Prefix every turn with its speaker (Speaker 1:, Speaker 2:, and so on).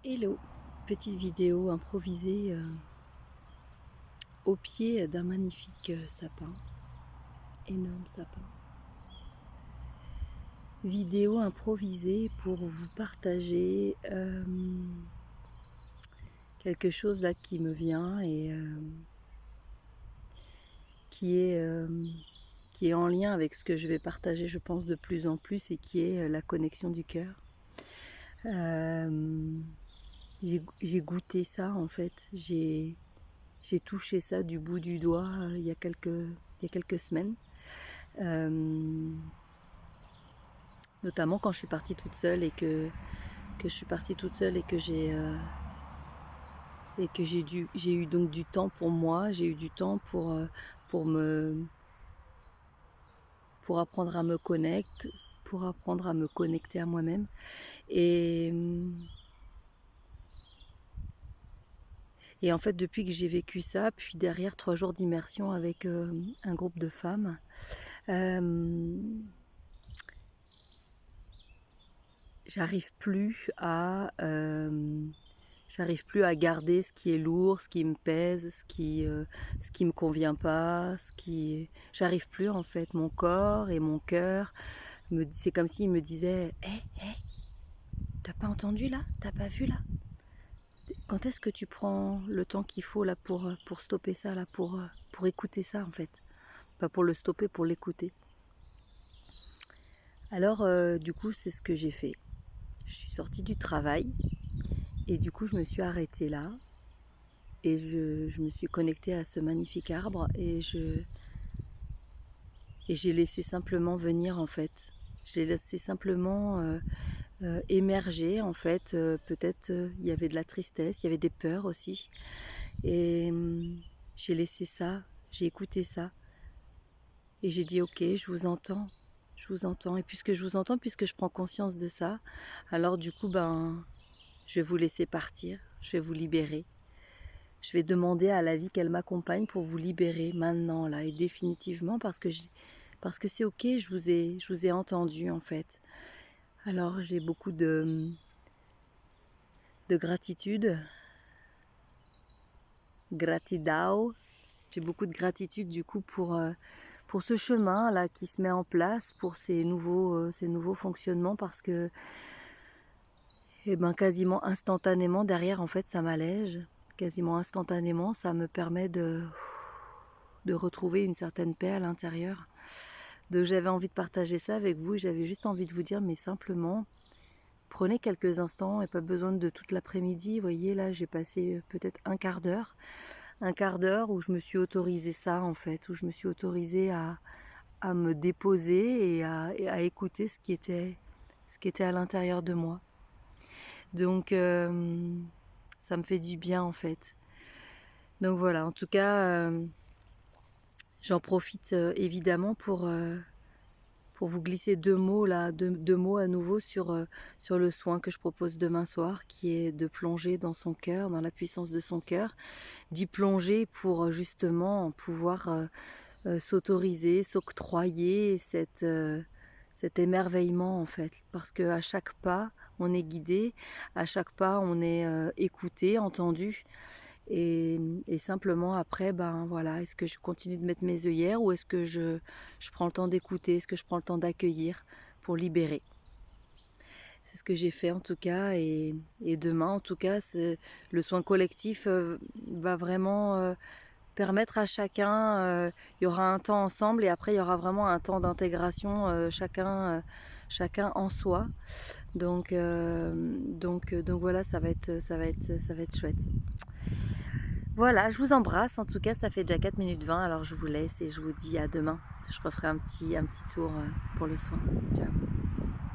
Speaker 1: Hello, petite vidéo improvisée au pied d'un magnifique sapin, énorme sapin. Vidéo improvisée pour vous partager quelque chose là qui me vient et qui est en lien avec ce que je vais partager, je pense, de plus en plus, et qui est la connexion du cœur. J'ai goûté ça en fait, j'ai touché ça du bout du doigt il y a quelques semaines. Notamment quand je suis partie toute seule et que j'ai eu donc du temps pour moi, j'ai eu du temps pour apprendre à me connecter, pour apprendre à me connecter à moi-même. Et en fait, depuis que j'ai vécu ça, puis derrière 3 jours d'immersion avec un groupe de femmes, j'arrive plus à garder ce qui est lourd, ce qui me pèse, ce qui me convient pas, j'arrive plus en fait. Mon corps et mon cœur, c'est comme s'ils me disaient hey, t'as pas entendu là? T'as pas vu là? Quand est-ce que tu prends le temps qu'il faut là pour stopper ça là, pour écouter ça en fait? Pas pour le stopper, pour l'écouter. Alors du coup, c'est ce que j'ai fait. Je suis sortie du travail et du coup, je me suis arrêtée là et je me suis connectée à ce magnifique arbre et j'ai laissé simplement venir en fait. Je l'ai laissé simplement émerger en fait. Peut-être il y avait de la tristesse, il y avait des peurs aussi. Et j'ai laissé ça, j'ai écouté ça. Et j'ai dit ok, je vous entends. Je vous entends. Et puisque je vous entends, puisque je prends conscience de ça, alors du coup, je vais vous laisser partir. Je vais vous libérer. Je vais demander à la vie qu'elle m'accompagne pour vous libérer maintenant, là, et définitivement, parce que c'est ok, je vous ai entendu, en fait. Alors, j'ai beaucoup de gratitude. Gratidao. J'ai beaucoup de gratitude, du coup, pour ce chemin, là, qui se met en place, pour ces nouveaux fonctionnements, parce que, quasiment instantanément, derrière, en fait, ça m'allège. Quasiment instantanément, ça me permet de retrouver une certaine paix à l'intérieur. Donc j'avais envie de partager ça avec vous, et j'avais juste envie de vous dire, mais simplement, prenez quelques instants, et pas besoin de toute l'après-midi. Vous voyez, là, j'ai passé peut-être un quart d'heure où je me suis autorisée ça, en fait, où je me suis autorisée à me déposer et à écouter ce qui était à l'intérieur de moi. Donc, ça me fait du bien, en fait. Donc voilà, en tout cas, j'en profite évidemment pour vous glisser deux mots à nouveau sur le soin que je propose demain soir, qui est de plonger dans son cœur, dans la puissance de son cœur, d'y plonger pour justement pouvoir s'autoriser, s'octroyer cet émerveillement en fait, parce qu'à chaque pas on est guidé, à chaque pas on est écouté, entendu. Et simplement après, voilà, est-ce que je continue de mettre mes œillères, ou est-ce que je prends le temps d'écouter, est-ce que je prends le temps d'accueillir pour libérer? C'est ce que j'ai fait en tout cas, et demain en tout cas, le soin collectif va vraiment permettre à chacun, il y aura un temps ensemble et après il y aura vraiment un temps d'intégration, chacun en soi. Donc voilà, ça va être chouette. Voilà, je vous embrasse. En tout cas, ça fait déjà 4 minutes 20, alors je vous laisse et je vous dis à demain. Je referai un petit tour pour le soin. Ciao.